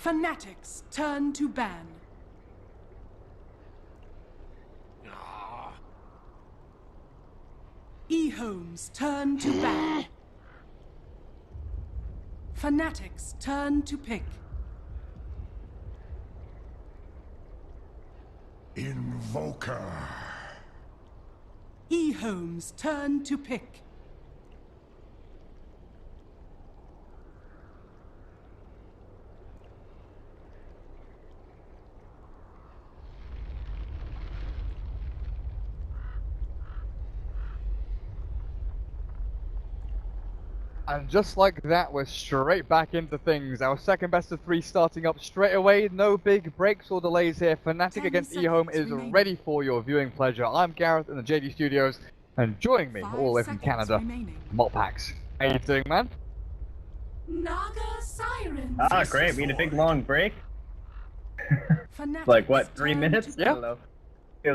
Fnatic's turn to ban. EHOME's turn to ban. Fnatic's turn to pick. Invoker. EHOME's turn to pick. And just like that, we're straight back into things. Our second best of three starting up straight away. No big breaks or delays here. Fnatic against EHOME is ready for your viewing pleasure. I'm Gareth in the JD Studios, and joining me all the way from Canada, Maltpax. How you doing, man? Naga Siren. Ah, great. We had a big long break. Like what, 3 minutes? Yeah. I don't know.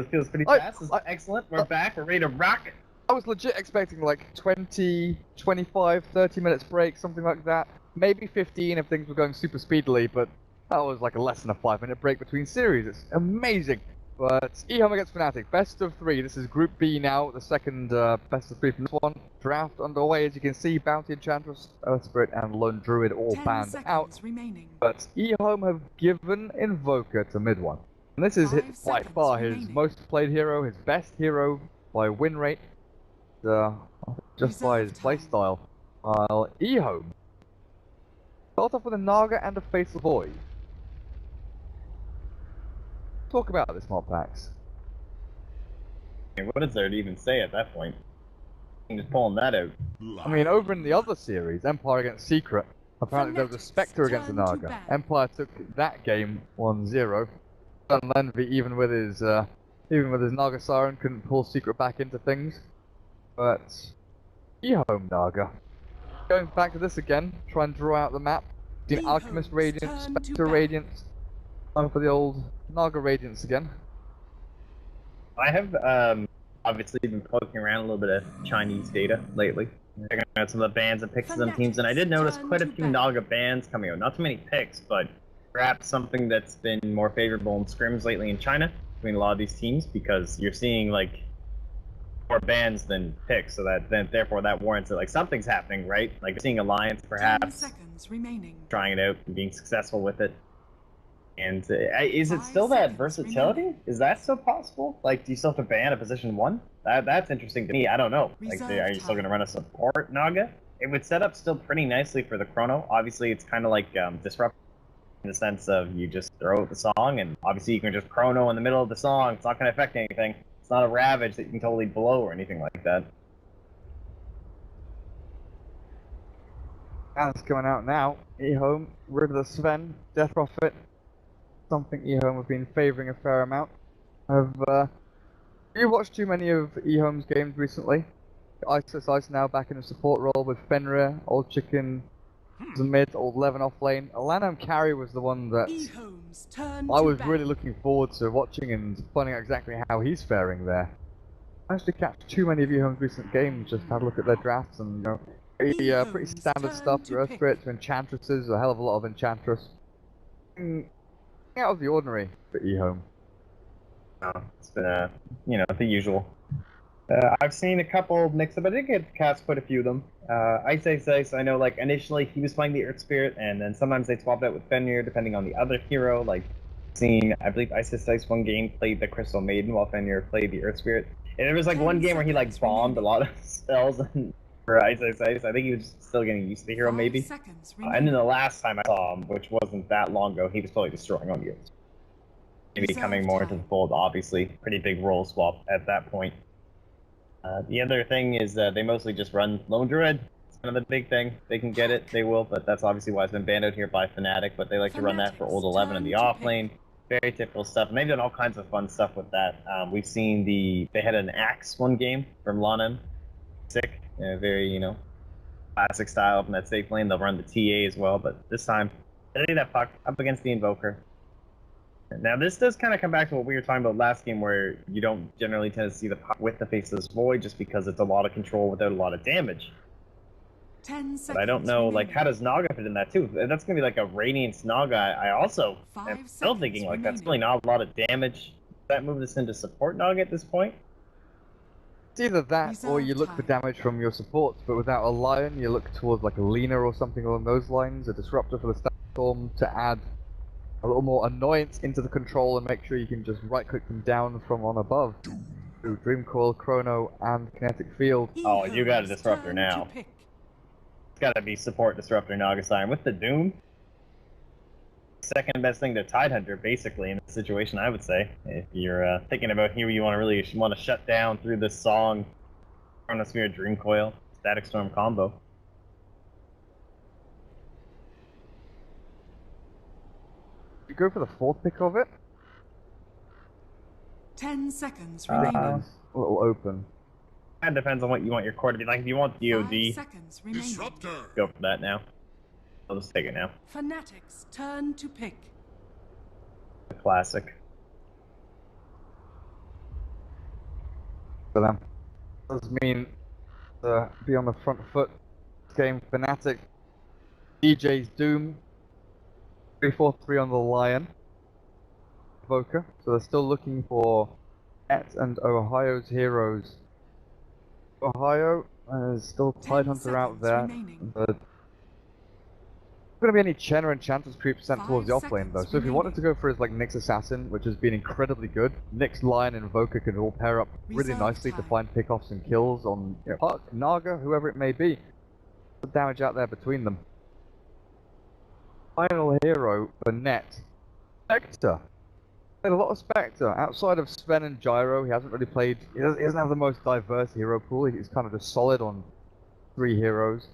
Feels pretty fast. This is excellent. We're back. We're ready to rock. I was legit expecting like 20, 25, 30 minutes break, something like that. Maybe 15 if things were going super speedily, but that was like a less than a 5-minute break between series. It's amazing. But EHOME against Fnatic, best of 3. This is Group B now, the second best of 3 from this one. Draft underway, as you can see. Bounty Enchantress, Earth Spirit, and Lone Druid all banned out. But EHOME have given Invoker to mid one. And this is by far his most played hero, his best hero by win rate. Just by his playstyle. While EHOME start off with a Naga and a Faceless Void. Talk about this, Maltpax. What is there to even say at that point? I'm just pulling that out. I mean, over in the other series, Empire against Secret, apparently there was a Spectre against the Naga. Empire took that game 1-0. And Envy, even with his Naga Siren, couldn't pull Secret back into things. But EHOME Naga. Going back to this again, try and draw out the map. The Alchemist Radiance, Spectre Radiance. Time for the old Naga Radiance again. I have obviously been poking around a little bit of Chinese data lately. Checking out some of the bans and picks of some teams, and I did notice quite a few Naga bans coming out. Not too many picks, but perhaps something that's been more favorable in scrims lately in China between a lot of these teams, because you're seeing like more bans than picks, so therefore that warrants that like something's happening, right? Like seeing Alliance perhaps trying it out and being successful with it. And is it still that versatility? Is that still possible? Like, do you still have to ban a position 1? That's interesting to me. I don't know. Like, are you still going to run a support Naga? It would set up still pretty nicely for the Chrono. Obviously, it's kind of like Disrupt in the sense of you just throw out the song, and obviously you can just Chrono in the middle of the song. It's not going to affect anything. It's not a Ravage that you can totally blow or anything like that. That's coming out now. EHOME, rid of the Sven, Death Prophet. Something EHOME have been favouring a fair amount. Have you watched too many of EHOME's games recently? Ice now back in a support role with Fenrir, Old Chicken, the mid, Old Levin off lane. Alanam Carry was the one that I was really looking forward to watching and finding out exactly how he's faring there. I managed to catch too many of EHOME's recent games, just had a look at their drafts, and you know, pretty standard stuff. To Earth Spirit, to Enchantresses, a hell of a lot of Enchantress. Out of the ordinary for EHOME. It's been, you know, the usual. I've seen a couple mix-up. I did get to cast quite a few of them. Ice, I know, like, initially he was playing the Earth Spirit, and then sometimes they swapped out with Fenrir, depending on the other hero. Like, I believe Ice one game played the Crystal Maiden, while Fenrir played the Earth Spirit. And there was, like, one game where he, like, bombed a lot of spells for Ice. I think he was still getting used to the hero, maybe. And then the last time I saw him, which wasn't that long ago, he was totally destroying on you. Maybe coming more into the fold, obviously. Pretty big role swap at that point. The other thing is they mostly just run Lone Druid. It's kind of the big thing. They can get it, they will, but that's obviously why it's been banned out here by Fnatic, but they like to run that for Old 11 in the off lane. Very typical stuff, and they've done all kinds of fun stuff with that. We've seen they had an Axe one game from Lanem. Sick. Very, you know, classic style from that safe lane. They'll run the TA as well, but this time, they leave that puck up against the Invoker. Now, this does kind of come back to what we were talking about last game, where you don't generally tend to see the puck with the Faceless Void, just because it's a lot of control without a lot of damage. 10 seconds. But I don't know, like, how does Naga fit in that too? That's gonna be like a Radiance Naga. I also am still thinking like that's really not a lot of damage. Does that move this into support Naga at this point? It's either that or you look for Reserve damage from your supports, but without a Lion, you look towards like a Lina or something along those lines, a Disruptor for the Storm to add a little more annoyance into the control and make sure you can just right-click them down from on above through Dream Coil, Chrono, and Kinetic Field. Oh, you got a Disruptor now. It's gotta be support Disruptor Naga Siren with the Doom. Second best thing to Tidehunter, basically, in this situation, I would say. If you're thinking about who you want to shut down through this song, Chronosphere, Dream Coil, Static Storm combo. You go for the fourth pick of it? 10 seconds remaining. A little open. That depends on what you want your core to be. Like, if you want 5 DOD, seconds remaining. Disruptor. go for that now. I'll just take it now. Fnatic's turn to pick. The classic. For them. Does mean be on the front foot. This game, Fnatic, DJ's Doom, 3-4-3 on the Lion, Evoker. So they're still looking for Et and Ohio's heroes. Ohio is still 10 Tidehunter out seconds there, remaining. but going to be any Chenna and Chanter's creep sent towards the 5 offlane though. seconds So if you wanted to remaining. go for his like Nyx Assassin, which has been incredibly good, Nyx, Lion, and Invoker can all pair up really Reserve nicely to time. find pickoffs and kills on Puck, Naga, whoever it may be. The damage out there between them. Final hero for Net, Spectre. Played a lot of Spectre. Outside of Sven and Gyro, he hasn't really played. He doesn't have the most diverse hero pool. He's kind of just solid on 3 heroes.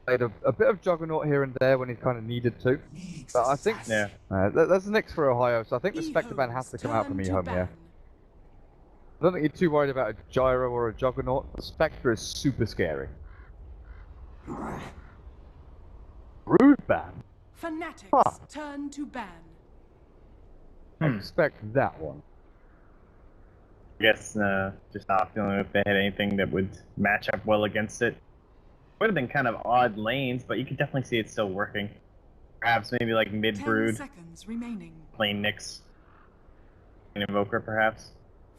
Played a bit of Juggernaut here and there when he kind of needed to. But I think Yeah. there's Nyx for Ohio, so I think the Spectre ban has to come out from EHOME here. I don't think you're too worried about a Gyro or a Juggernaut. The Spectre is super scary. Rude ban. Fnatic's Huh. turn to ban. Expect that one. I guess just not feeling if they had anything that would match up well against it. Would have been kind of odd lanes, but you could definitely see it still working. Perhaps maybe like 10 mid-brood, seconds remaining. plain Nyx, an Invoker perhaps.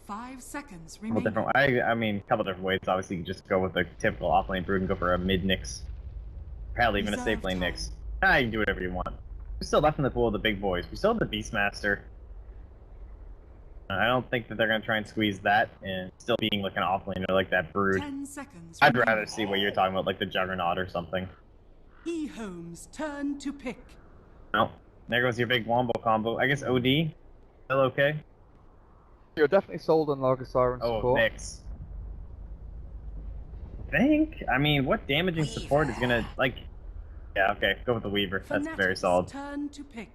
5 seconds A couple remaining. different, I mean, a couple different ways. Obviously, you can just go with the typical off-lane brood and go for a mid-Nyx. Probably even a safe Reserve lane time. Nyx. You can do whatever you want. We're still left in the pool of the big boys. We still have the Beastmaster. I don't think that they're going to try and squeeze that and still being like an off-laner like that brood. 10 seconds I'd remaining. rather see what you're talking about, like the Juggernaut or something. EHOME's turn to pick. No. There goes your big Wombo combo. I guess OD? Still okay? You're definitely sold on Naga Siren Oh, support. Nyx. I mean, what damaging support is gonna, like... Yeah, okay, go with the Weaver. That's very Fnatic's solid. turn to pick.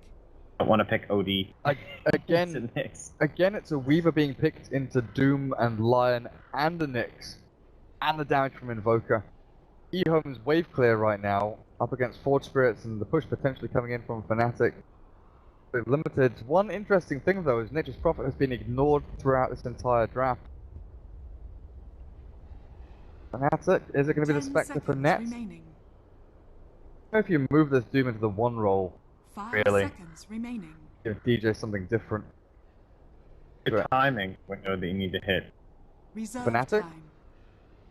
I don't want to pick OD. Again, Nyx. Again, it's a Weaver being picked into Doom and Lion and the Nyx. And the damage from Invoker. EHOME's wave clear right now, up against Forge Spirits and the push potentially coming in from Fnatic. They've limited. One interesting thing though is Nature's Prophet has been ignored throughout this entire draft. Fnatic, is it going to be the 10 Spectre for seconds Net? remaining. I don't know if you move this Doom into the 1 role, 5 Really? seconds remaining. give DJ something different. Good timing window that you need to hit. Reserve Fnatic? time.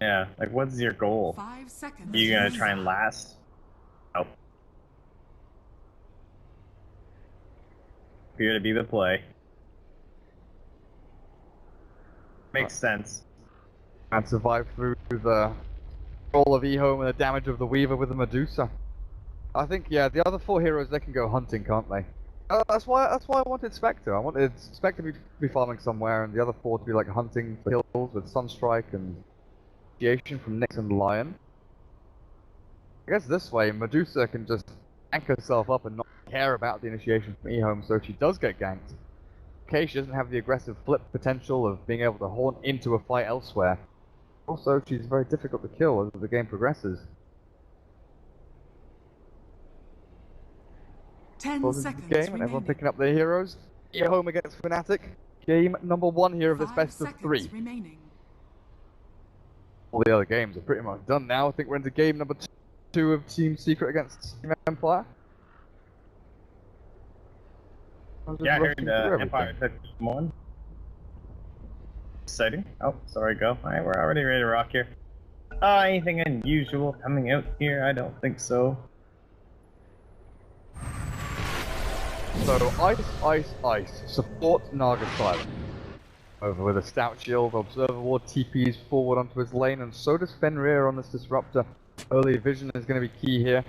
Yeah, like what's your goal? 5 seconds. Are you gonna remaining. try and last? Oh. Appear to be the play. Makes sense. And survive through the roll of EHOME and the damage of the Weaver with the Medusa. I think, yeah, the other 4 heroes, they can go hunting, can't they? That's why I wanted Spectre. I wanted Spectre to be farming somewhere, and the other 4 to be like hunting for kills with Sunstrike and Initiation from Nyx and Lion. I guess this way, Medusa can just anchor herself up and not care about the initiation from EHOME, so if she does get ganked, okay, she doesn't have the aggressive flip potential of being able to horn into a fight elsewhere. Also, she's very difficult to kill as the game progresses. 10 Closes seconds the game and remaining. everyone picking up their heroes. EHOME against Fnatic. Game number 1 here of this 5 best of seconds 3. remaining. All the other games are pretty much done now. I think we're into game number 2. 2 of Team Secret against Team Empire. Yeah, I heard Empire took 1. Exciting. Oh, sorry, go. Alright, we're already ready to rock here. Anything unusual coming out here? I don't think so. So, Ice. Support Naga Silent. Over with a stout shield, Observer Ward TPs forward onto his lane, and so does Fenrir on this Disruptor. Early vision is going to be key here.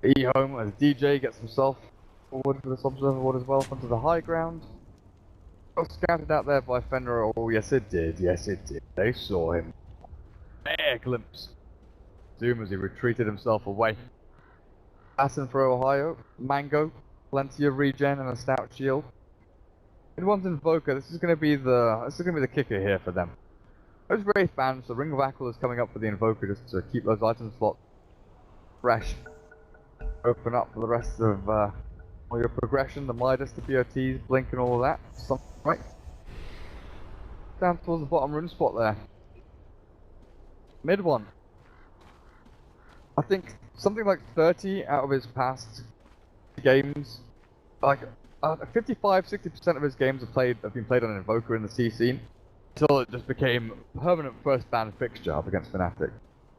EHOME as DJ gets himself forward for this Observer Ward as well, onto the high ground. Got scouted out there by Fenrir. Oh, yes it did. They saw him. Bare glimpse. Zoom as he retreated himself away. Assassin for Ohio. Mango. Plenty of regen and a stout shield. In one's Invoker, this is going to be the kicker here for them. Those Wraith bans, the Ring of Aquila is coming up for the Invoker just to keep those item slots fresh. Open up for the rest of all your progression, the Midas, the BOTs, Blink and all of that. Something right. Down towards the bottom rune spot there. Mid one. I think something like 30 out of his past games, like 55-60% of his games have been played on Invoker in the C scene, until it just became a permanent first ban fixture up against Fnatic.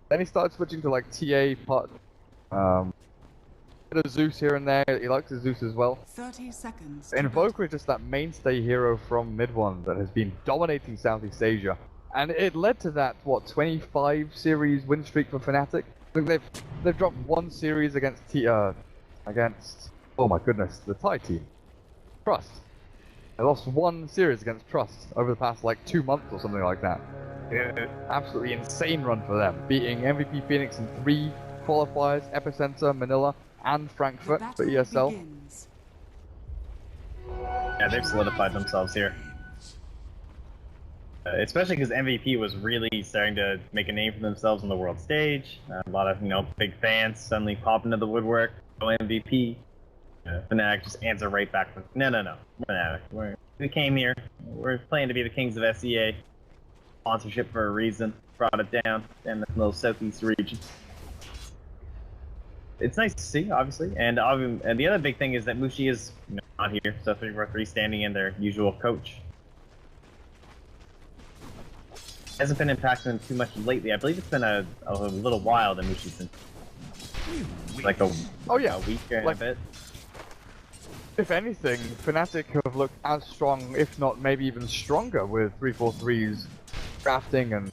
Then he started switching to like TA part, bit of Zeus here and there. He likes his Zeus as well. 30 seconds. Invoker is just that mainstay hero from mid one that has been dominating Southeast Asia, and it led to that 25 series win streak for Fnatic. I think they've dropped 1 series against oh my goodness, the Thai team. Trust. They lost 1 series against Trust over the past like 2 months or something like that. Yeah, absolutely insane run for them, beating MVP Phoenix in 3 qualifiers, Epicenter, Manila, and Frankfurt for ESL. Begins. Yeah, they've solidified themselves here. Especially because MVP was really starting to make a name for themselves on the world stage. A lot of, big fans suddenly pop into the woodwork. Go MVP. Fnatic just answer right back with, no. Fnatic. We came here. We're playing to be the kings of SEA. Sponsorship for a reason. Brought it down in the little southeast region. It's nice to see, obviously. And the other big thing is that Mushi is not here. So 3-4-3 standing in their usual coach. Hasn't been impacting them too much lately. I believe it's been a little while that Mushi's been like a week and a bit. If anything, Fnatic have looked as strong, if not maybe even stronger, with 343's drafting and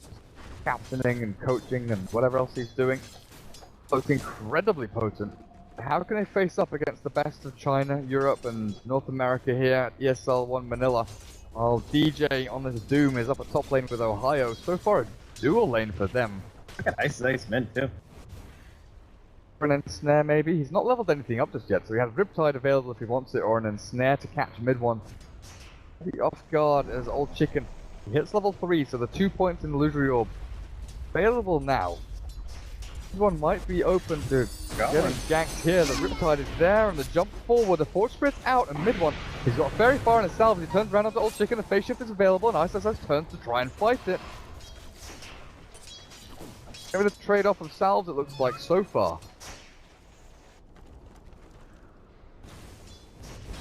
captaining and coaching and whatever else he's doing. Looked incredibly potent. How can they face up against the best of China, Europe, and North America here at ESL One Manila? While DJ on this Doom is up at top lane with Ohio. So far, a dual lane for them. Look at Ice mid too. An ensnare maybe. He's not leveled anything up just yet, so he has Riptide available if he wants it, or an ensnare to catch mid one. The off guard as Old Chicken. He hits level 3, so the 2 points in the Illusory Orb available now. Mid one might be open to getting ganked here. The Riptide is there, and the jump forward, the Force Spirit's out, and mid one. He's got very far in his salvage. He turns around onto Old Chicken, the phase shift is available, and Ice turns to try and fight it. Maybe the trade-off of salves, it looks like so far.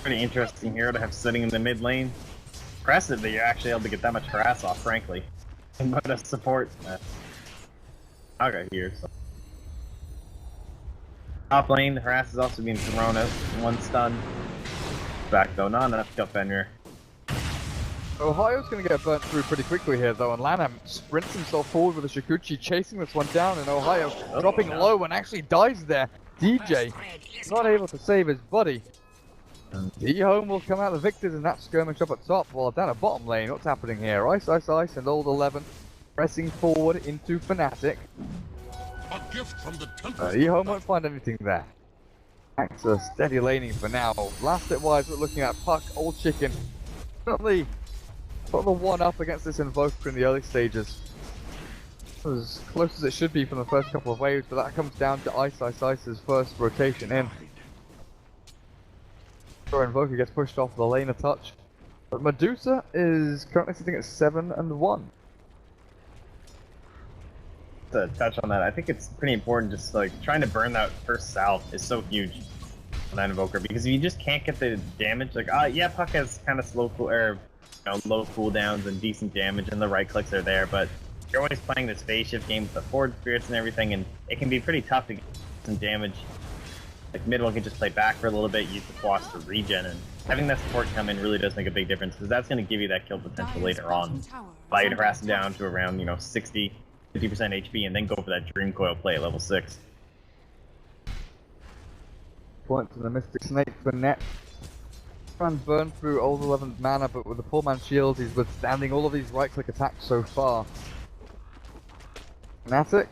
Pretty interesting hero to have sitting in the mid lane. Impressive that you're actually able to get that much harass off, frankly. And what a support. Naga here, so. Top lane, the harass is also being thrown out. 1 stun. Back though, not enough to kill Fenrir. Ohio's going to get burnt through pretty quickly here though, and Lanham sprints himself forward with a Shikuchi, chasing this one down, and Ohio dropping low and actually dies there. DJ not able to save his buddy. EHOME will come out the victors in that skirmish up at top, while down at bottom lane, what's happening here? Ice, and Old 11 pressing forward into Fnatic. A gift from the EHOME won't find anything there. Back to steady laning for now. Last hit wise, we're looking at Puck, Old Chicken. Definitely put the one up against this Invoker in the early stages. As close as it should be from the first couple of waves, but that comes down to Ice's first rotation in. Invoker gets pushed off the lane a touch, but Medusa is currently sitting at 7-1. to touch on that, I think it's pretty important. Just like trying to burn that first salve is so huge on that Invoker, because if you just can't get the damage, like yeah, Puck has kind of slow cool or low cooldowns and decent damage, and the right clicks are there, but you're always playing this phase shift game with the forward spirits and everything, and it can be pretty tough to get some damage. Like mid one can just play back for a little bit, use the floss to regen, and having that support come in really does make a big difference, because that's going to give you that kill potential later on. Allow you to harass them down to around 60, 50% HP, and then go for that Dream Coil play at level 6. Point to the Mystic Snake for net. Trying to burn through old 11's mana, but with the poor man's shield, he's withstanding all of these right-click attacks so far. Fnatic,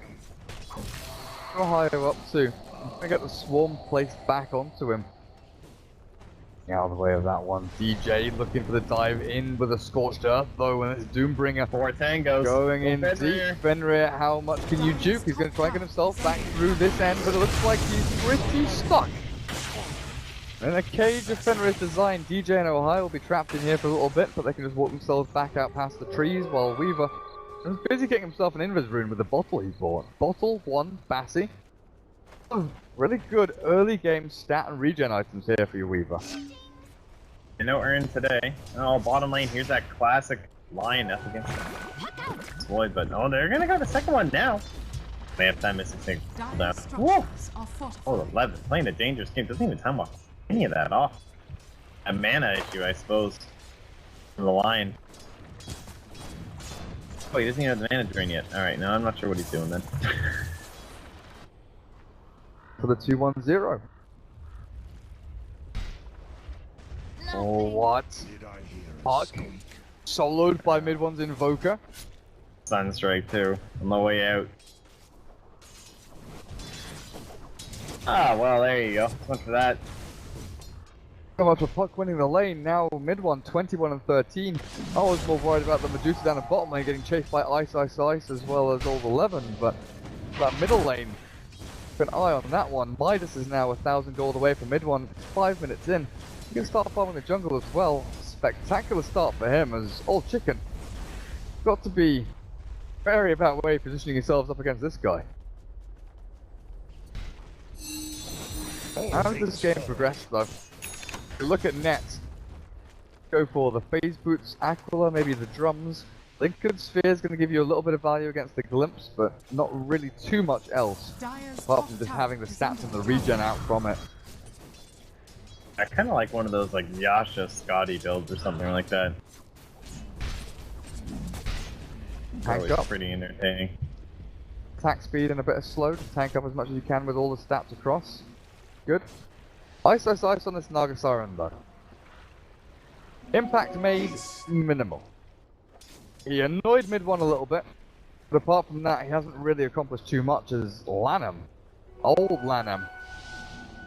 how high are you up to? I'm gonna get the swarm placed back onto him. Out of the way of that one. DJ looking for the dive in with a scorched earth though, and it's Doombringer. 4 tangos. Going in deep. Fenrir, how much can you juke? He's going to try and get himself back through this end, but it looks like he's pretty stuck. In a cage of Fenrir's design, DJ and Ohio will be trapped in here for a little bit, but they can just walk themselves back out past the trees while Weaver is busy getting himself an invis rune with the bottle he bought. Bottle 1, Bassi. Really good early game stat and regen items here for you, Weaver. No earn today. Oh, bottom lane, here's that classic line up against Void, but oh, they're gonna go the second one now. They have time missing thing down. Whoa! Oh, 11. Playing a dangerous game. Doesn't even time walk any of that off. A mana issue, I suppose. For the line. Oh, he doesn't even have the mana drain yet. Alright, no, I'm not sure what he's doing then. For the 2-1-0. Oh, what? Puck. Soloed by mid one's Invoker. Sunstrike too, on the way out. Ah, well, there you go. So much for that. So much for Puck winning the lane. Now mid one, 21 and 13. I was more worried about the Medusa down the bottom lane getting chased by Ice as well as Old 11, but that middle lane, keep an eye on that one. Midas is now 1,000 gold away from mid one. 5 minutes in. He can start farming the jungle as well. Spectacular start for him as Old Chicken. Got to be wary about where you're positioning yourselves up against this guy. How does this game progress though? You look at nets. Go for the phase boots, Aquila, maybe the drums. Lincoln Sphere is going to give you a little bit of value against the glimpse, but not really too much else. Apart from just having the stats and the regen out from it. I kind of like one of those like Yasha Scotty builds or something like that. Tank up. Pretty entertaining. Attack speed and a bit of slow to tank up as much as you can with all the stats across. Good. Ice on this Naga Siren though. Impact made minimal. He annoyed mid one a little bit, but apart from that, he hasn't really accomplished too much as Lanham. Old Lanham.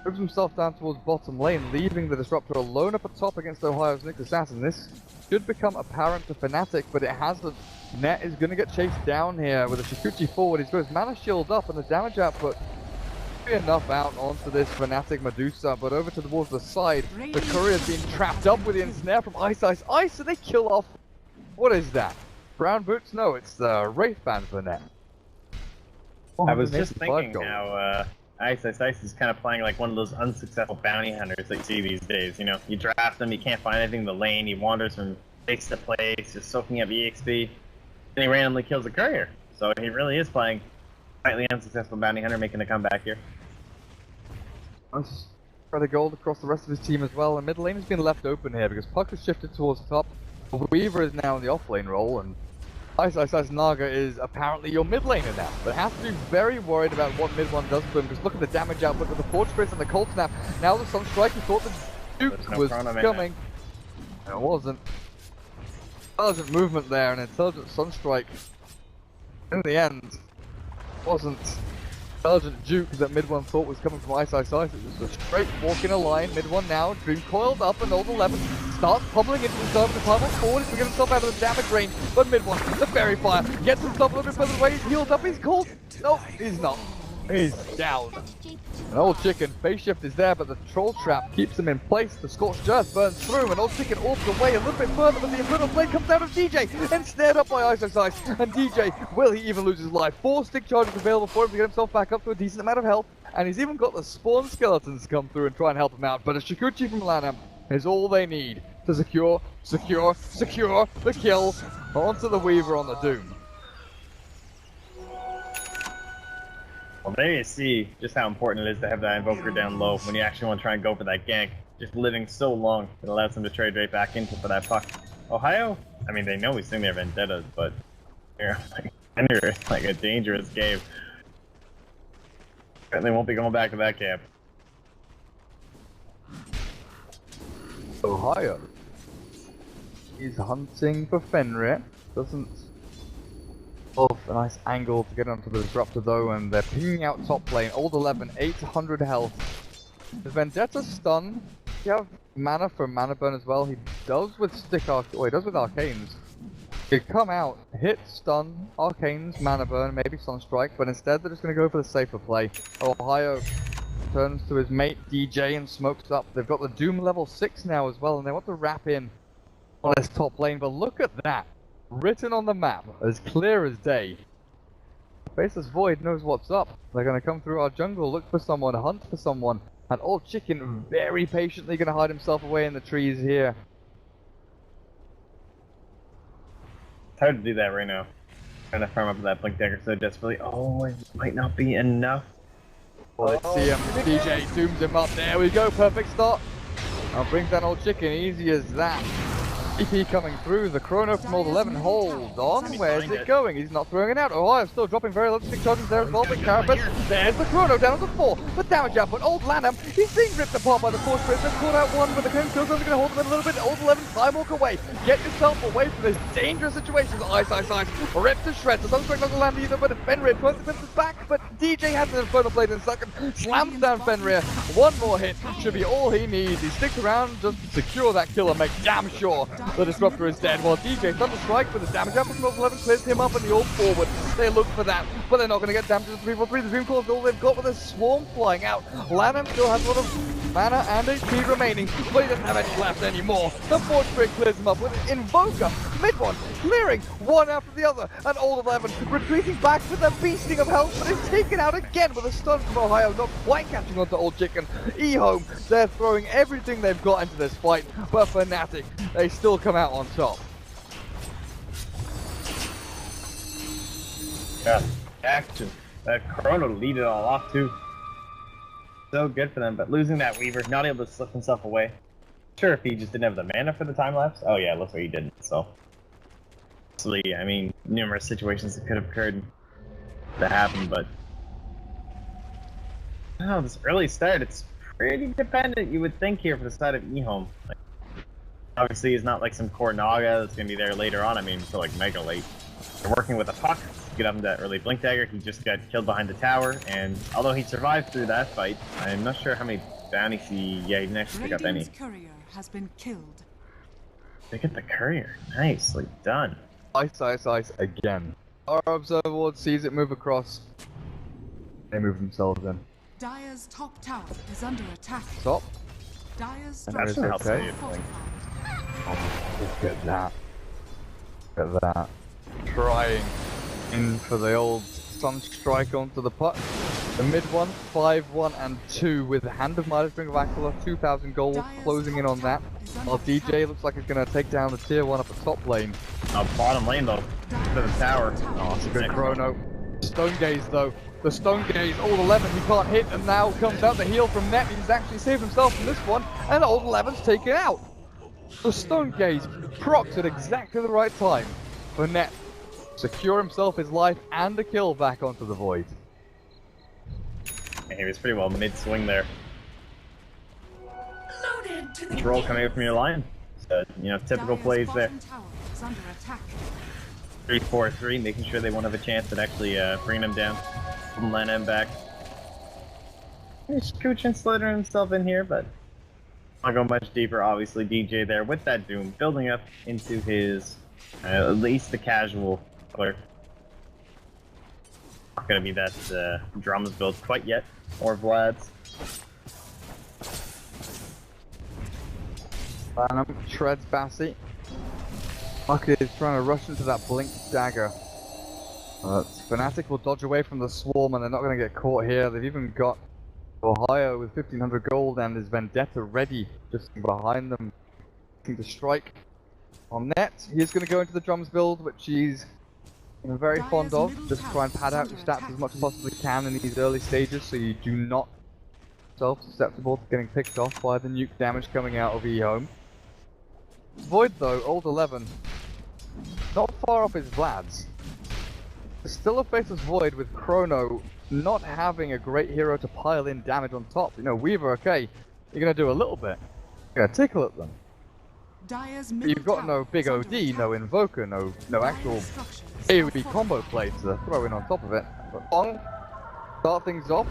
Moves himself down towards bottom lane, leaving the Disruptor alone up at top against Ohio's Nick Assassin. This should become apparent to Fnatic, but it hasn't. Net is going to get chased down here with a Shikuchi forward. He's got his mana shield up, and the damage output should be enough out onto this Fnatic Medusa, but over towards the side, the Courier's being trapped up with the ensnare from Ice, so they kill off. What is that? Brown boots? No, it's the Wraith Band for Net. I was just thinking how Ice is kind of playing like one of those unsuccessful bounty hunters that you see these days. You know, you draft him, you can't find anything in the lane, he wanders from place to place, just soaking up EXP, and he randomly kills a courier. So he really is playing slightly unsuccessful bounty hunter, making a comeback here. Nice. Try the gold across the rest of his team as well, and mid lane has been left open here because Puck has shifted towards top. Weaver is now in the off lane role, and Ice Naga is apparently your mid laner now, but has to be very worried about what mid one does for him, because look at the damage output with the Forge Spirits and the Cold Snap. Now the Sunstrike, he thought the Duke was coming. It wasn't. Intelligent movement there, and intelligent Sunstrike. In the end, wasn't intelligent Duke that mid one thought was coming from Ice. It was a straight walk in a line. Mid one now, Dream coiled up, and Old 11 starts pummeling into himself. The power forward to get himself out of the damage range. But mid one, the Fairy Fire gets himself a little bit further away. He's healed up. He's called. No, he's not. is down. An old chicken, phase shift is there, but the troll trap keeps him in place. The scorched earth burns through, and old chicken orbs away a little bit further, but the infernal blade comes out of DJ and snared up by Ice. And DJ, will he even lose his life? 4 stick charges available for him to get himself back up to a decent amount of health, and he's even got the spawn skeletons come through and try and help him out. But a Shikuchi from Lanham is all they need to secure the kill onto the Weaver on the Doom. Well, there you see just how important it is to have that Invoker down low when you actually want to try and go for that gank. Just living so long, it allows them to trade right back into for that puck. Ohio? I mean, they know he's sitting there vendettas, but they're like a dangerous game. And they won't be going back to that camp. Ohio is hunting for Fenrir. Doesn't have a nice angle to get onto the disruptor though, and they're pinging out top lane. Old 11, 800 health. The Vendetta stun. You have mana for mana burn as well. He does with stick arc. Oh, he does with arcanes. He come out, hit stun, arcanes, mana burn, maybe sunstrike, but instead they're just going to go for the safer play. Ohio turns to his mate DJ and smokes up. They've got the Doom level 6 now as well, and they want to wrap in on this top lane. But look at that, written on the map, as clear as day. Faceless Void knows what's up. They're going to come through our jungle, look for someone, hunt for someone. And old chicken very patiently going to hide himself away in the trees here. It's hard to do that right now. Trying to farm up that Blink Dagger so desperately. Oh, it might not be enough. Well, let's see him. DJ zooms him up. There we go. Perfect start. Now brings that old chicken. Easy as that. EP coming through. The chrono from old 11. Hold on. Where's it going? He's not throwing it out. Ohio still dropping very low. 6 charges there as well. But Carapace. There's the chrono down to 4. But damage output. Old Lanham. He's being ripped apart by the Force Princess. Caught out 1 with the Cone Kills. Going to hold him in a little bit. Old 11. Time walk away. Get yourself away from this dangerous situation. Ice. Ripped to shreds. The Sunstrike doesn't land either. But Fenrir consequences back. But DJ has an Infernal Blade in a second. Slams down Fenrir. 1 more hit. Should be all he needs. He sticks around just to secure that kill and make damn sure the Disruptor is dead. While DJ Thunderstrike with the damage output from 11 clears him up and the all forward. They look for that, but they're not going to get damage to 3-4-3. The Dream Claw is all they've got with a swarm flying out. Lanham still has a lot of mana and HP remaining, but he doesn't have any left anymore. The Forge Spirit clears him up with an Invoker. Mid one, clearing one after the other. And old 11 retreating back with a beasting of health, but is taken out again with a stun from Ohio, not quite catching on to old chicken. EHOME, they're throwing everything they've got into this fight, but Fnatic, they still come out on top. Yeah, action. That chrono to lead it all off too. So good for them, but losing that Weaver, not able to slip himself away. Sure, if he just didn't have the mana for the time lapse. Oh yeah, looks like he didn't. So, obviously, I mean, numerous situations that could have occurred to happen, but oh, this early start, it's pretty dependent. You would think here for the side of EHOME. Like, obviously, he's not like some core Naga that's gonna be there later on. I mean, until like mega late. They're working with a puck. Get up in that early Blink Dagger. He just got killed behind the tower, and although he survived through that fight, I'm not sure how many bounties he. Yeah, he didn't actually pick up any. Courier has been killed. They get the courier. Nicely done. Ice again. Our observer ward sees it move across. They move themselves in. Dire's top tower is under attack. Stop. Dire's That is structures okay. are fortified. Oh, look at that. Look at that. Trying in for the old Sunstrike onto the puck. The mid one, 5-1 and 2 with the Hand of Midas, Ring of Aquila, 2,000 gold, closing in on that. While DJ looks like he's going to take down the tier 1 up the top lane. Bottom lane though, to the tower. Oh, it's a good chrono. Stone Gaze though. The Stone Gaze, old 11 he can't hit, and now comes out the heal from Net. He's actually saved himself from this one, and old 11's taken out. The Stone Gaze procs at exactly the right time for Net. Secure himself his life and a kill back onto the Void. Yeah, he was pretty well mid-swing there. Control coming up from your line. So, you know, typical plays there. 3-4-3, making sure they won't have a chance at actually bringing him down. Letting him back. He's scooching, slithering himself in here, but not go much deeper. Obviously, DJ there with that Doom, building up into his, at least the casual player. Not gonna be that drums build quite yet, or Vlad's. Phantom shreds Bassi. Bucket is trying to rush into that blink dagger. Fnatic will dodge away from the swarm and they're not going to get caught here. They've even got Ohio with 1500 gold and his Vendetta ready just behind them, looking to strike. On net, he's going to go into the drums build, which he's very fond of. Just try and pad out your stats as much as possibly can in these early stages so you do not self-susceptible to getting picked off by the nuke damage coming out of EHOME. Void though, old 11, not far off his Vlad's. Still a faceless Void with Chrono not having a great hero to pile in damage on top. You know, Weaver, okay, you're going to do a little bit. You're going to tickle at them. But you've got no big OD, no Invoker, no actual AoE combo play to throw in on top of it. But Long, start things off.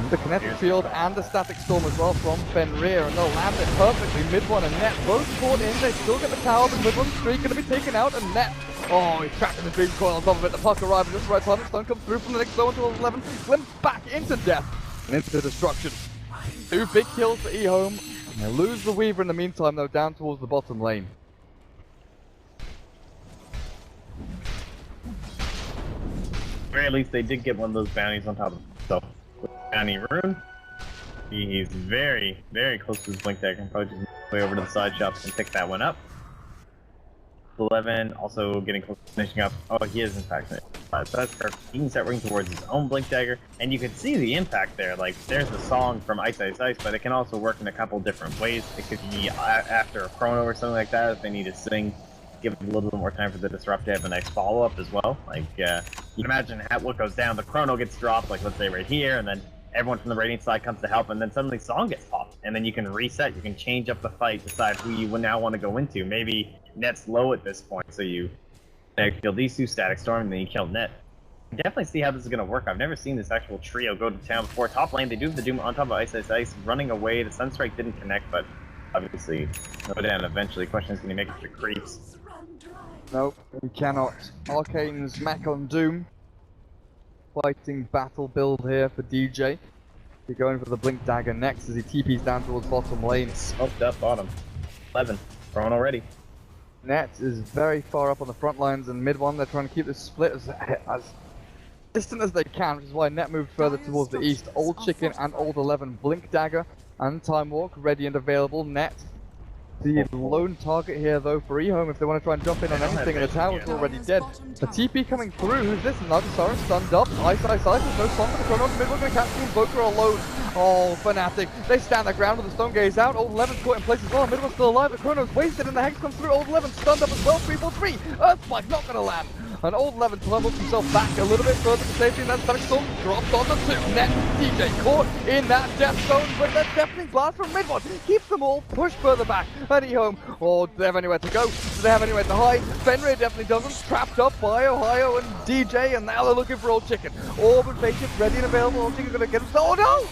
The kinetic field and the static storm as well from Fenrir, and they'll land it perfectly. Mid-one and Net both caught in. They still get the tower, but Mid-one's streak going to be taken out, and Net, oh, he's trapped in the dream coil on top of it. The puck arrives at just the right time. The stun comes through from the next zone until 11. Glimpse back into death and into destruction. 2 big kills for EHOME. And they lose the Weaver in the meantime, though, down towards the bottom lane. At the very least, they did get one of those bounties on top of himself. Bounty rune. He's very, very close to his blink dagger. Probably just way over to the side shops and pick that one up. 11 also getting close to finishing up. Oh, he is in fact. So that's perfect. He can start working towards his own blink dagger, and you can see the impact there. Like, there's a song from Ice Ice Ice, but it can also work in a couple different ways. It could be after a chrono or something like that if they need to sing. Give it a little bit more time for the disrupt to have a nice follow-up as well. Like, you can imagine what goes down. The chrono gets dropped, like let's say right here, and then everyone from the Radiant side comes to help, and then suddenly Song gets popped. And then you can reset, you can change up the fight, decide who you now want to go into. Maybe Net's low at this point, so you kill these 2 Static Storm, and then you kill Net. I definitely see how this is going to work. I've never seen this actual trio go to town before. Top lane, they do have the Doom on top of Ice Ice Ice, running away. The Sunstrike didn't connect, but obviously go down eventually. Question is, can you make it to creeps? Nope, he cannot. Arcane's Mech on Doom. Fighting battle build here for DJ. He's going for the Blink Dagger next as he TP's down towards bottom lane. Smoked up bottom. 11. Thrown already. Net is very far up on the front lines, and mid-one they're trying to keep this split as distant as they can, which is why Net moved further towards the east. Old Chicken and Old 11 Blink Dagger and Time Walk ready and available. Net, the lone target here though for EHOME if they want to try and jump in on anything, and the tower's already dead. The TP coming through, who's this? Another Siren stunned up. Ice Ice Ice, there's no song for the Chrono. Mid-one going to catch the Invoker alone. Oh, Fnatic, they stand their ground with the Stone Gaze out. Old 11's caught in place as well. Mid-one's still alive, the Chrono's wasted and the Hex comes through. Old 11 stunned up as well. 3-4-3, Earthspike not going to land. And Old 11 tumbles himself back a little bit further to safety, and then Static Storm drops on the 2. Net, DJ caught in that death zone, but that deafening blast from mid-one keeps them all pushed further back. And EHOME, oh, do they have anywhere to go? Do they have anywhere to hide? Fenrir definitely doesn't. Trapped up by Ohio and DJ, and now they're looking for Old Chicken. Orb and Patience ready and available. Old Chicken's gonna get him. Oh no!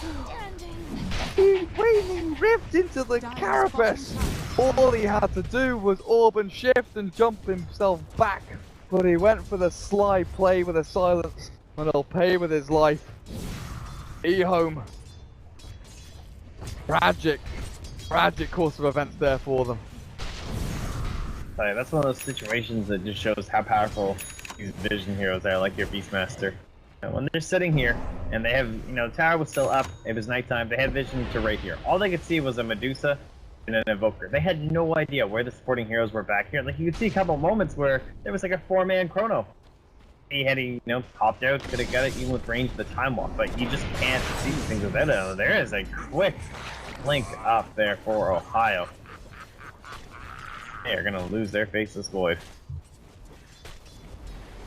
He raining rift into the carapace. All he had to do was orb and shift and jump himself back. But he went for the sly play with a silence, and he'll pay with his life. EHOME. Tragic course of events there for them. That's one of those situations that just shows how powerful these vision heroes are, like your Beastmaster. And when they're sitting here, and they have, the tower was still up, it was nighttime, they had vision to right here. All they could see was a Medusa and an Invoker. They had no idea where the supporting heroes were back here. Like, you could see a couple moments where there was like a 4-man Chrono. He had, popped out, could have got it even with range of the Time Walk, but you just can't see these things without it. There is a quick blink up there for Ohio. They are going to lose their Faceless Void.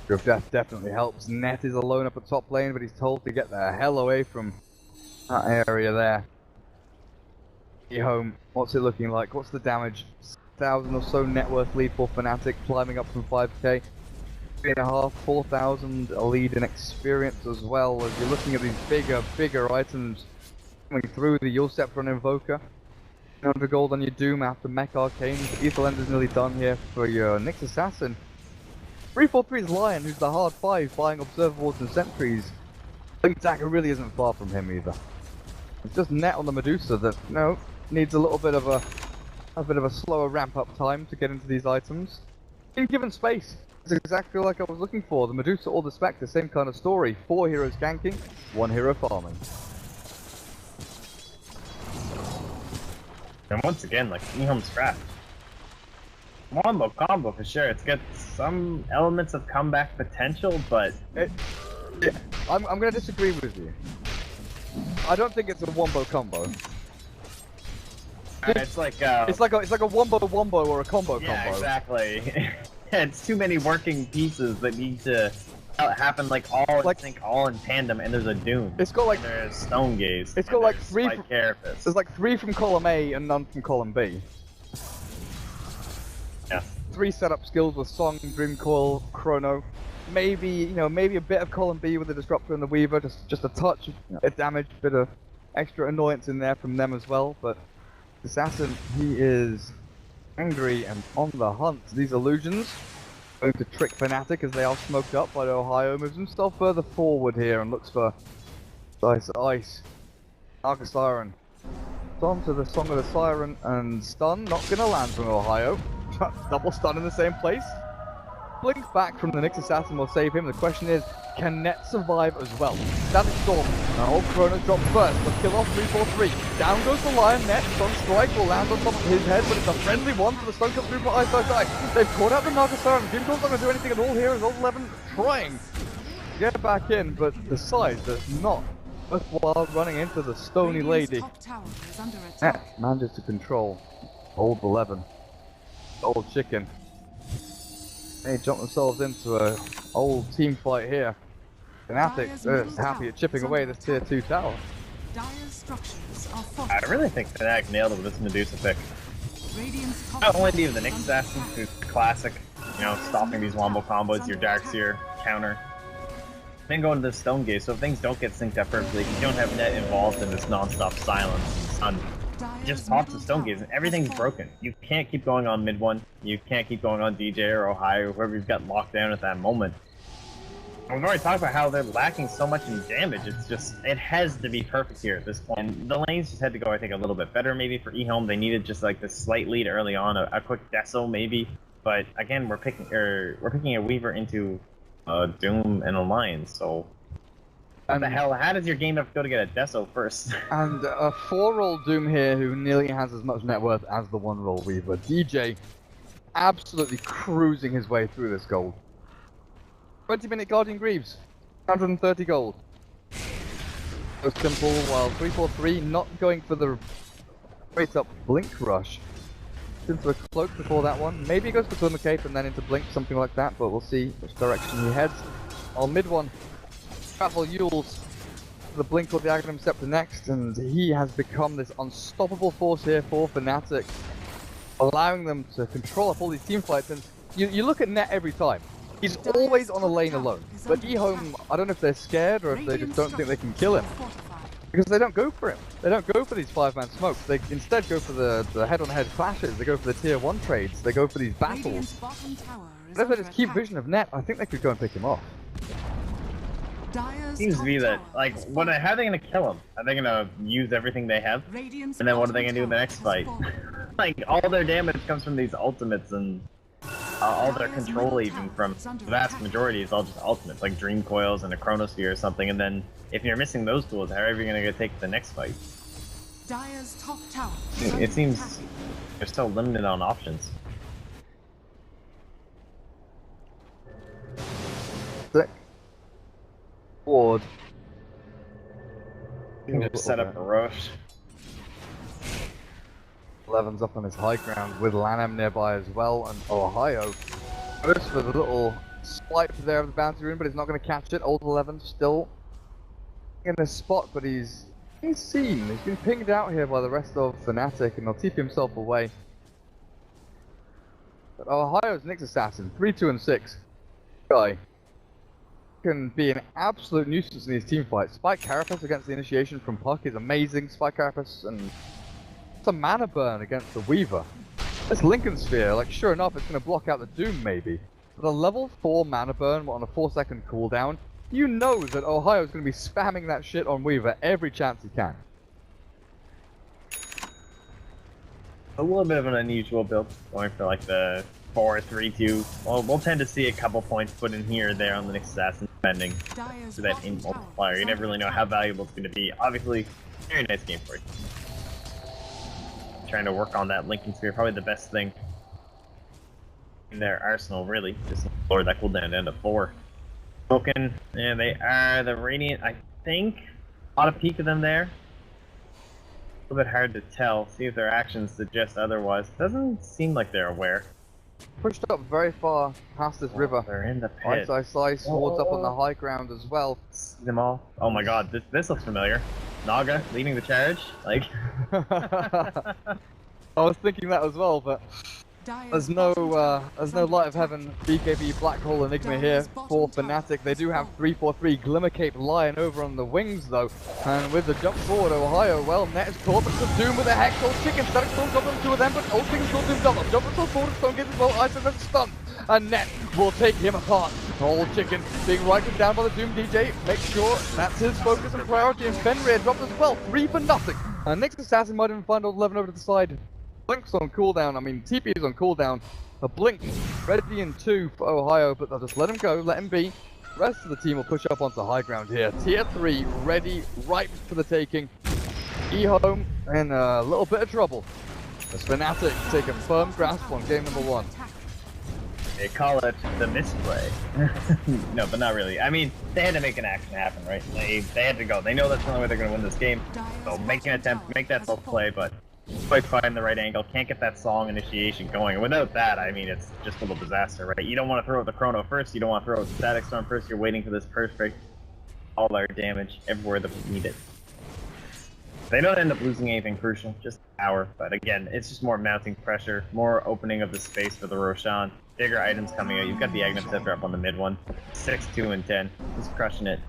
Grove Death definitely helps. Net is alone up at top lane, but he's told to get the hell away from that area there. EHOME, what's it looking like? What's the damage? 1,000 or so net worth lead for Fnatic, climbing up from 5k. 3.5, 4,000 a lead in experience as well, as you're looking at these bigger items coming through. The Yule Scepter and Invoker. 100 gold on your Doom after Mech Arcane. Ether Lens is nearly done here for your Nyx Assassin. 343's Lion, who's the hard 5, buying observables and sentries. Blink Dagger really isn't far from him either. It's just Net on the Medusa that, you know, needs a little bit of a slower ramp up time to get into these items. Being given space. It's exactly like I was looking for. The Medusa or the Spectre, same kind of story. 4 heroes ganking, 1 hero farming. And once again, like EHOME's scrap. Wombo combo for sure. It's got some elements of comeback potential, but I'm gonna disagree with you. I don't think it's a wombo combo. it's like a wombo wombo or a combo yeah, combo. Exactly. It's too many working pieces that need to happen like all in sync, all in tandem, and there's a Doom. It's got like there's Stone Gaze. It's got like 3 Carapace. There's like 3 from column A and none from column B. Yeah. 3 setup skills with Song, Dream Coil, Chrono. Maybe, you know, maybe a bit of column B with the Disruptor and the Weaver, just a touch, a damage, bit of extra annoyance in there from them as well. But Assassin, he is angry and on the hunt. These illusions going to trick Fnatic as they are smoked up, but Ohio moves himself further forward here and looks for Ice. Arca Siren. On to the Song of the Siren and stun, not gonna land from Ohio. Double stun in the same place. Blink back from the Nyx Assassin will save him. The question is, can Net survive as well? Static Storm. Now Chronos drops first. Let's kill off 343. Down goes the Lion. Net. Stun Strike will land on top of his head, but it's a friendly one for the Stone Cup through for Ice. They've caught out the Narcosar. Jim Cole's not going to do anything at all here as Old 11 trying to get back in, but decides that's not worthwhile running into the Stony Lady. Net manages to control Old 11. Old Chicken. They jump themselves into a old team fight here. Fnatic is happy at chipping away this tier 2 tower. I really think Fnatic nailed it with this Medusa pick. Not only do you have the Nyx Assassin, who's classic, you know, stopping these wombo combos, your Darkseer counter. Then go into the Stone Gaze, so if things don't get synced up perfectly, you don't have Net involved in this non-stop silence and stun. Just pops the Stone Gaze and everything's broken. You can't keep going on mid one. You can't keep going on DJ or Ohio or whoever you've got locked down at that moment. And we've already talked about how they're lacking so much in damage. It's just, it has to be perfect here at this point. And the lanes just had to go, I think, a little bit better maybe for EHOME. They needed just like this slight lead early on, a quick Deso maybe. But again, we're picking a Weaver into Doom and a Lion, so. What the hell? How does your game have to go to get a Deso first? And a 4-roll Doom here who nearly has as much net worth as the 1-roll Weaver. DJ absolutely cruising his way through this gold. 20-minute Guardian Greaves, 130 gold. So simple, while 343 not going for the straight up Blink Rush. Into a cloak before that one. Maybe he goes for Glimmer Cape and then into Blink, something like that, but we'll see which direction he heads. On mid one. Travel Yules, the Blink or the Aghanim Scepter next, and he has become this unstoppable force here for Fnatic, allowing them to control up all these team fights. And you look at Net every time, he's always on a lane alone. But EHOME, I don't know if they're scared or if they just don't think they can kill him, because they don't go for him. They don't go for these 5-man smokes. They instead go for the head-on-head clashes. They go for the tier 1 trades. They go for these battles. But if they just keep vision of Net, I think they could go and pick him off. Seems to be that, like, how are they gonna kill him? Are they gonna use everything they have? And then what are they gonna do in the next fight? Like, all their damage comes from these ultimates, and all their control even from the vast majority is all just ultimates, like Dream Coils and a Chronosphere or something, and then if you're missing those tools, how are you gonna go take the next fight? It seems they're still limited on options. Sick. Ward. You can just set up a rush. 11's up on his high ground with Lanham nearby as well, and Ohio goes for the little swipe there of the bounty rune, but he's not going to catch it. Old 11 still in a spot, but he's seen. He's been pinged out here by the rest of Fnatic, and he'll TP himself away. But Ohio's Nyx Assassin, 3, 2, and 6 guy can be an absolute nuisance in these team fights. Spike Carapace against the initiation from Puck is amazing. Spike Carapace and it's a mana burn against the Weaver. This Lincoln Sphere, like, sure enough, it's going to block out the Doom maybe. With a level 4 mana burn on a 4-second cooldown, you know that Ohio's going to be spamming that shit on Weaver every chance he can. A little bit of an unusual build, going for like the 4-3-2. Well, we'll tend to see a couple points put in here or there on the next assassin, depending Dire's to that bottom in tower multiplier. is You never really know under how attack. valuable it's going to be. Obviously, very nice game for you. Trying to work on that Lincoln Sphere, probably the best thing in their arsenal, really. Just lower that cooldown down to 4. Spoken, and they are the Radiant, I think. A lot of peek of them there. A little bit hard to tell. See if their actions suggest otherwise. Doesn't seem like they're aware. Pushed up very far past this river. They're in the pit. Slice, swords up on the high ground as well. See them all. Oh my god, this looks familiar. Naga leading the charge. Like. I was thinking that as well, but Dire's there's no bottom tower is under light of attack. heaven BKB Black Hole Enigma here for Fnatic. They do have 3-4-3 Glimmercape lying over on the wings though, and with the jump forward, Ohio, well, Net is caught, but the Doom with a Hex Old Chicken, Static Storm got them, 2 of them, but Old Chicken still Doom double. Jump until forward, Stone gets his bolt, Ice and then stun, and Net will take him apart. Old Chicken being righted down by the Doom DJ, make sure that's his focus and priority, and Fenrir dropped as well, 3 for nothing. And next assassin might even find old 11 over to the side. Blink's on cooldown, I mean TP is on cooldown. A Blink ready in 2 for Ohio, but they'll just let him go, let him be. The rest of the team will push up onto high ground here. Tier 3 ready, ripe for the taking. EHOME in a little bit of trouble as Fnatic take a firm grasp on game number 1. They call it the misplay. No, but not really. I mean, they had to make an action happen, right? They had to go. They know that's the only way they're going to win this game. So make an attempt, make that self play, but quite find the right angle. Can't get that song initiation going. And without that, I mean, it's just a little disaster, right? You don't want to throw out the Chrono first. You don't want to throw out the Static Storm first. You're waiting for this perfect all-out damage everywhere that we need it. They don't end up losing anything crucial, just power. But again, it's just more mounting pressure, more opening of the space for the Roshan. Bigger items coming out. You've got the Aghanim Scepter up on the mid one. 6, 2, and 10. He's crushing it.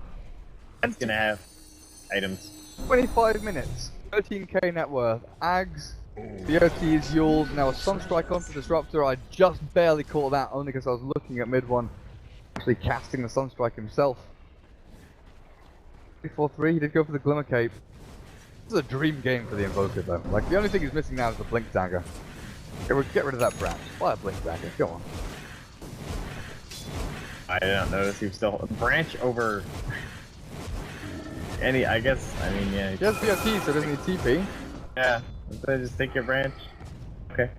It's gonna have items. 25 minutes, 13k net worth, Ags, BOTs, Yules, now a Sunstrike onto Disruptor. I just barely caught that only because I was looking at mid one, actually casting the Sunstrike himself. 3-4-3, he did go for the Glimmer Cape. This is a dream game for the Invoker though. Like, the only thing he's missing now is the Blink Dagger. Get rid of that branch. Buy a Blink Dagger, go on. I didn't notice he was still a branch over any. I guess. I mean, yeah. He has BOT, so he doesn't need TP. Yeah. So just take your branch. Okay.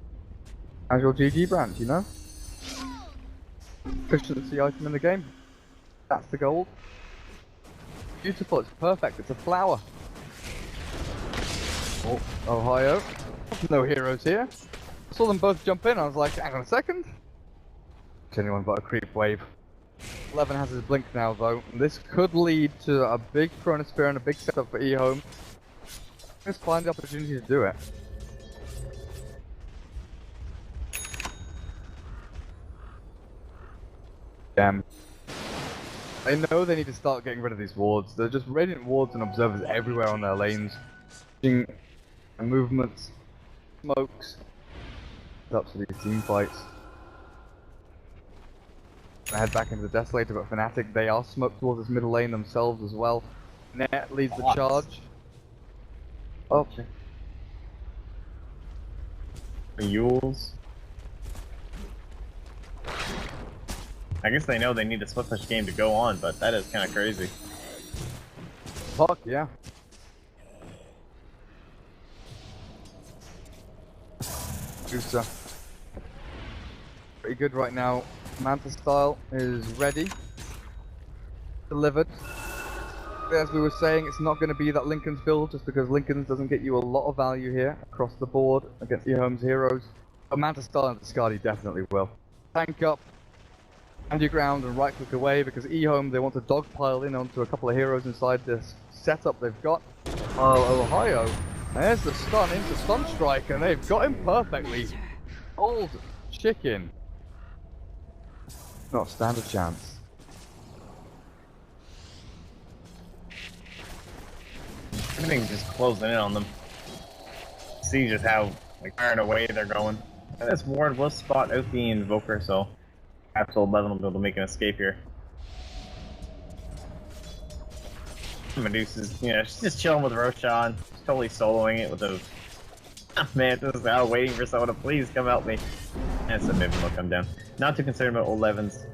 As your GG branch, you know? Efficiency item in the game. That's the gold. Beautiful, it's perfect, it's a flower. Oh, Ohio. No heroes here. I saw them both jump in, I was like, hang on a second. It's anyone but a creep wave. 11 has his blink now though. This could lead to a big Chronosphere and a big setup for EHOME. Just find the opportunity to do it. Damn. They know they need to start getting rid of these wards. They're just radiant wards and observers everywhere on their lanes. Movements, smokes. It's up to these team fights. I head back into the Desolator, but Fnatic, they are smoked towards this middle lane themselves as well. Net leads the charge. Oh. Yules. I guess they know they need a split push game to go on, but that is kind of crazy. Fuck, yeah. Juicer. Pretty good right now. Manta style is ready. Delivered. As we were saying, it's not going to be that Lincoln's build just because Lincoln's doesn't get you a lot of value here across the board against EHOME's heroes. But Manta style and Discardy definitely will. Tank up, stand your ground and right click away because EHOME, they want to dogpile in onto a couple of heroes inside this setup they've got. Ohio, there's the stun into Sunstrike and they've got him perfectly. Old chicken. Not stand a chance. Everything's just closing in on them. See just how like far and away they're going. And this ward will spot out the Invoker, so Absolute 11 will be able to make an escape here. Medusa's, she's just chilling with Roshan. She's totally soloing it with those. Man, this is out waiting for someone to please come help me. And so maybe they'll come down. Not too concerned about old Levin's.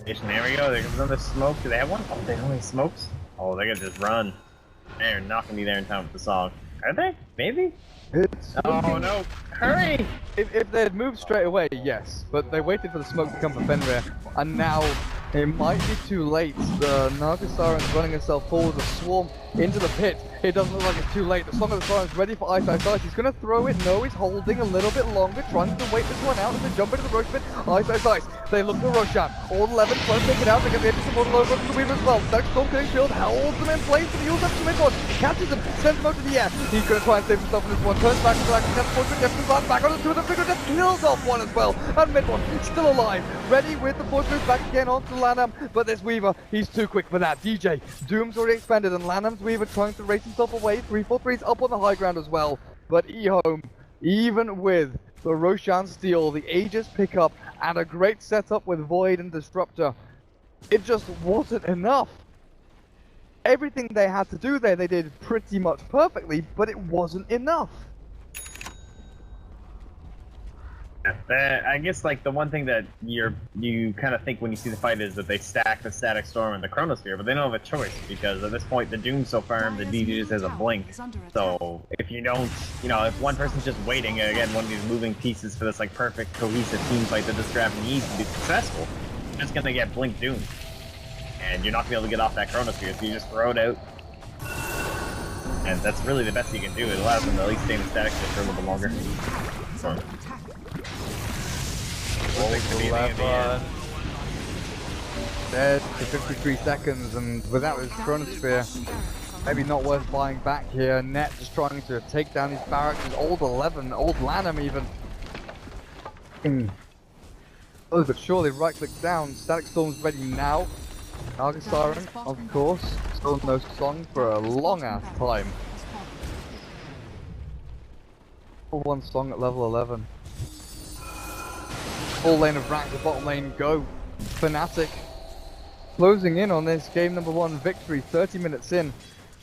There we go. There comes another smoke. Do they have one? Oh, they don't have smokes. Oh, they're gonna just run. They're not gonna be there in time with the song. Are they? Maybe? Oh no! Hurry! If they'd moved straight away, yes. But they waited for the smoke to come from Fenrir, and now it might be too late. The Nargasaren's running herself forward with a swarm into the pit. It doesn't look like it's too late. The Song of the Siren's ready for Ice Ice Ice. He's going to throw it. No, he's holding a little bit longer, trying to wait this one out as they jump into the Roche pit. Ice Ice Ice. They look to Roshan. All 11 trying to take it out. They get the edge of support over to the Weaver as well. Next Storm getting shield, holds them in place, but he also up to mid-one. Catches him, sends him out to the air. He's going to try and save himself in this one. Turns back to the action, gets forward, gets his back on the two of them. Figure just kills off one as well. And mid-one, still alive. Ready with the force move back again onto Lanham. But this Weaver, he's too quick for that. DJ, Doom's already expanded, and Lanham's Weaver trying to race himself away. 3-4-3's up on the high ground as well. But EHOME, even with the Roshan steal, the Aegis pickup, and a great setup with Void and Disruptor, it just wasn't enough. Everything they had to do there, they did pretty much perfectly, but it wasn't enough. I guess like the one thing that you kind of think when you see the fight is that they stack the Static Storm and the Chronosphere, but they don't have a choice because at this point the Doom's so firm, the DG just has a blink. So if you don't, if one person's just waiting, again, one of these moving pieces for this like perfect cohesive team fight that this draft needs to be successful, you're just gonna get blink Doom, and you're not gonna be able to get off that Chronosphere, so you just throw it out. And that's really the best you can do. It allows them to at least stay in the Static Shift for a little bit longer. So, Dead for 53 seconds, and without his Chronosphere, maybe not worth buying back here. Net just trying to take down his barracks, his old 11, old Lanham even. Oh, but surely right click down. Static Storm's ready now. Naga Siren, of course, still no song for a long ass time. One song at level 11. Full lane of Rack, the bottom lane go. Fnatic closing in on this game number 1 victory, 30 minutes in.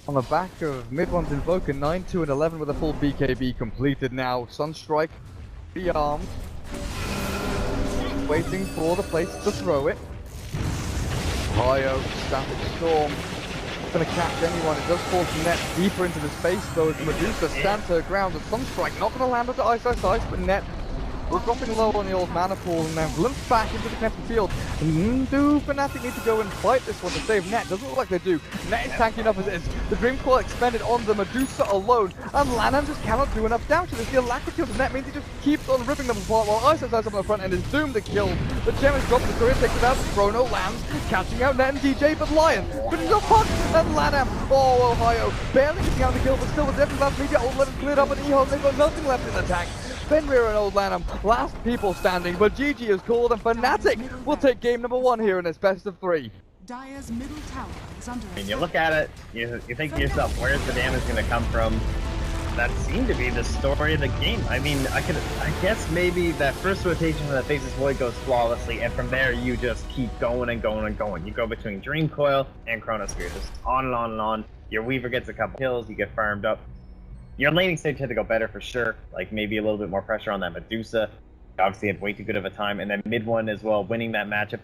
On the back of mid-one's Invoker, 9-2 and 11 with a full BKB completed now. Sunstrike, rearmed. Waiting for the place to throw it. Ohio, Static Storm. Gonna catch anyone. It does force Net deeper into the space though as Medusa stands her ground. And Sunstrike not gonna land onto Ice Ice Ice, but Net we're dropping low on the old mana pool and then limps back into the connected field. Do Fnatic need to go and fight this one to save Net? Doesn't look like they do. Net is tanky enough as it is. The Dream Coil expended on the Medusa alone, and Lanham just cannot do enough damage to this. The alacrity of Net means he just keeps on ripping them apart while Ice Ice Ice up on the front end is doomed to kill. The gem is dropped, the courier takes it out, Chrono lands, catching out Net and DJ, but Lion finishing off Puck and Lanham. Oh, Ohio barely getting out the kill, but still the difference last media. Old Levin's cleared up and EHOME, they've got nothing left in the tank. Fenrir and Old Lanham, last people standing, but GG is called and Fnatic will take game number 1 here in this best of 3. Dire's middle tower is under I mean, you look at it, you think to yourself, where's the damage going to come from? That seemed to be the story of the game. I mean, I guess maybe that first rotation when the Faceless Void goes flawlessly, and from there you just keep going and going and going. You go between Dream Coil and Chronosphere, just on and on and on. Your Weaver gets a couple kills, you get farmed up. Your laning stage had to go better for sure, like maybe a little bit more pressure on that Medusa. Obviously had way too good of a time, and then mid one as well, winning that matchup